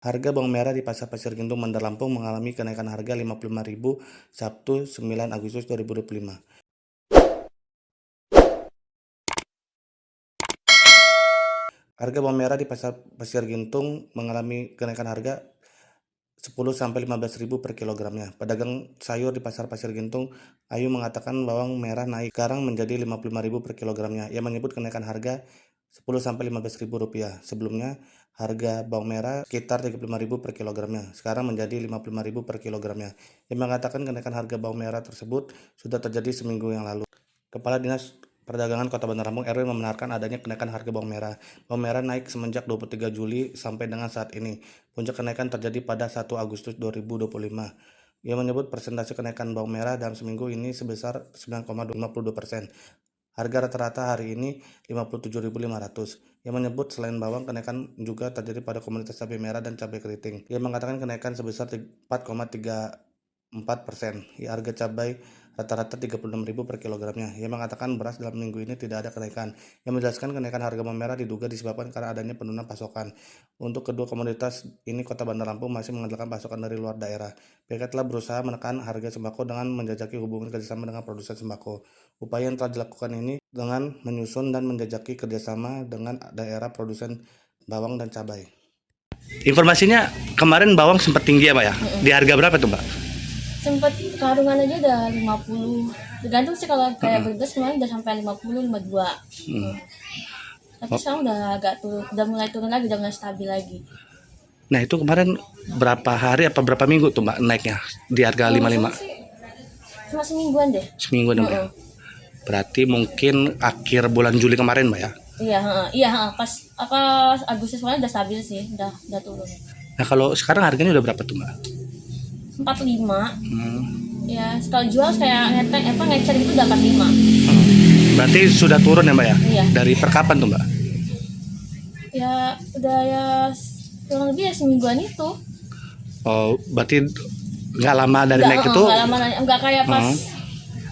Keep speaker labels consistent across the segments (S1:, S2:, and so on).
S1: Harga bawang merah di Pasar Pasir Gintung, Bandar Lampung mengalami kenaikan harga Rp55.000 Sabtu 9 Agustus 2025. Harga bawang merah di Pasar Pasir Gintung mengalami kenaikan harga Rp10.000-Rp15.000 per kilogramnya. Pedagang sayur di Pasar Pasir Gintung, Ayu mengatakan bawang merah naik sekarang menjadi Rp55.000 per kilogramnya. Ia menyebut kenaikan harga Rp10.000-Rp15.000. Sebelumnya, harga bawang merah sekitar Rp35.000 per kilogramnya, sekarang menjadi Rp55.000 per kilogramnya. Ia mengatakan kenaikan harga bawang merah tersebut sudah terjadi seminggu yang lalu. Kepala Dinas Perdagangan Kota Bandar Lampung, Erwin, membenarkan adanya kenaikan harga bawang merah. Bawang merah naik semenjak 23 Juli sampai dengan saat ini. Puncak kenaikan terjadi pada 1 Agustus 2025. Ia menyebut persentase kenaikan bawang merah dalam seminggu ini sebesar 9,52%. Harga rata-rata hari ini Rp57.500. Ia menyebut selain bawang, kenaikan juga terjadi pada komoditas cabai merah dan cabai keriting. Ia mengatakan kenaikan sebesar 4,34%. Harga cabai rata-rata Rp36.000 per kilogramnya. Ia mengatakan beras dalam minggu ini tidak ada kenaikan. Ia menjelaskan kenaikan harga bawang merah diduga disebabkan karena adanya penurunan pasokan. Untuk kedua komoditas ini, Kota Bandar Lampung masih mengandalkan pasokan dari luar daerah. PK telah berusaha menekan harga sembako dengan menjajaki hubungan kerjasama dengan produsen sembako. Upaya yang telah dilakukan ini dengan menyusun dan menjajaki kerjasama dengan daerah produsen bawang dan cabai. Informasinya kemarin bawang sempat tinggi ya Pak ya? Di harga berapa tuh Mbak?
S2: Sempat karungan aja udah 50, tergantung sih. Kalau kayak bergas kemarin udah sampai 50, 52. Tapi sekarang udah agak turun, udah mulai turun lagi, udah mulai stabil lagi.
S1: Nah itu kemarin berapa hari apa berapa minggu tuh Mbak naiknya di harga 55?
S2: Cuma semingguan deh.
S1: Seminggu deh Mbak ya? Berarti mungkin akhir bulan Juli kemarin Mbak ya?
S2: Iya, pas Agustus kemarin udah stabil sih, udah turun.
S1: Nah kalau sekarang harganya udah berapa tuh Mbak?
S2: 45. Ya, sekali jual kayak ngecer gitu udah 45.
S1: Berarti sudah turun ya Mbak ya?
S2: Iya.
S1: Dari per kapan tuh Mbak?
S2: Ya, udah ya kurang lebih ya semingguan itu.
S1: Oh, berarti nggak lama dari naik itu?
S2: Nggak lama, nggak kayak pas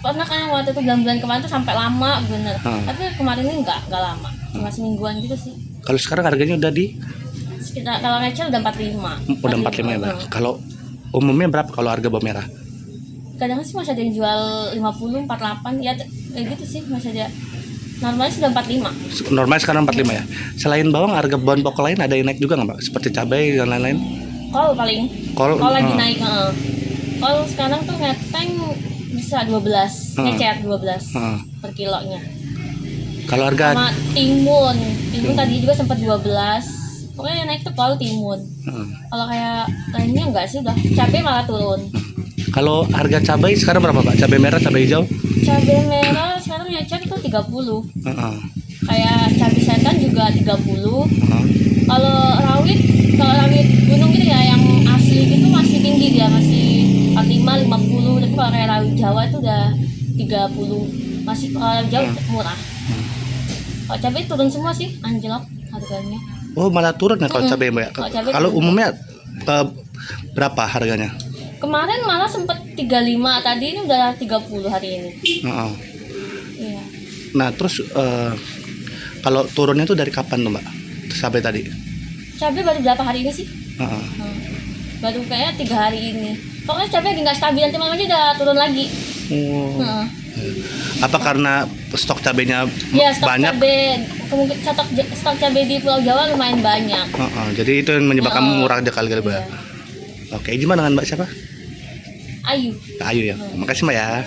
S2: pernah kan waktu itu bulan-bulan kemarin tuh sampai lama bener. Tapi kemarin ini nggak lama, cuma semingguan gitu sih.
S1: Kalau sekarang harganya udah di?
S2: Sekitar kalau ngecer udah 45.
S1: Udah 45 ya Mbak? Kalau umumnya berapa kalau harga bawang merah?
S2: Kadang sih masih ada yang jual 50, 48 ya kayak gitu sih, masih ada. Normalnya sudah 45.
S1: Normalnya sekarang 45 ya. Selain bawang, harga bahan pokok lain ada yang naik juga nggak Mbak? Seperti cabai dan lain-lain?
S2: Kol paling.
S1: Kol
S2: lagi naik. Kol sekarang tuh ngeteng bisa 12, ngecer 12 per kilonya.
S1: Kalau harga
S2: sama timun tadi juga sempat 12. Pokoknya yang naik tuh kol, timun. Kalau kayak lainnya enggak sih, udah cabai malah turun.
S1: Kalau harga cabai sekarang berapa Pak? Cabai merah, cabai hijau?
S2: Cabai merah sekarang ngecer tuh 30. Kayak cabai setan juga 30. Kalau rawit gunung gitu ya, yang asli gitu masih tinggi, dia masih 45, 50. Tapi kalau kayak rawit Jawa itu udah 30. Masih jauh murah. Kalau cabai turun semua sih, anjlok harganya.
S1: Oh, malah turun ya kalau cabai Mbak? Kalau umumnya berapa harganya?
S2: Kemarin malah sempat 35, tadi ini udah 30 hari ini. Iya.
S1: Nah, terus kalau turunnya tuh dari kapan tuh Mbak? Sampai tadi?
S2: Cabai baru berapa hari ini sih? Baru kayaknya 3 hari ini. Pokoknya cabai lagi nggak stabil, nanti malam aja udah turun lagi.
S1: Apa karena stok cabainya banyak?
S2: Stok cabai di Pulau Jawa lumayan banyak.
S1: Jadi itu yang menyebabkan murah aja kali Mbak. Oke, gimana dengan Mbak siapa?
S2: Ayu.
S1: Ayu ya. Makasih Mbak ya.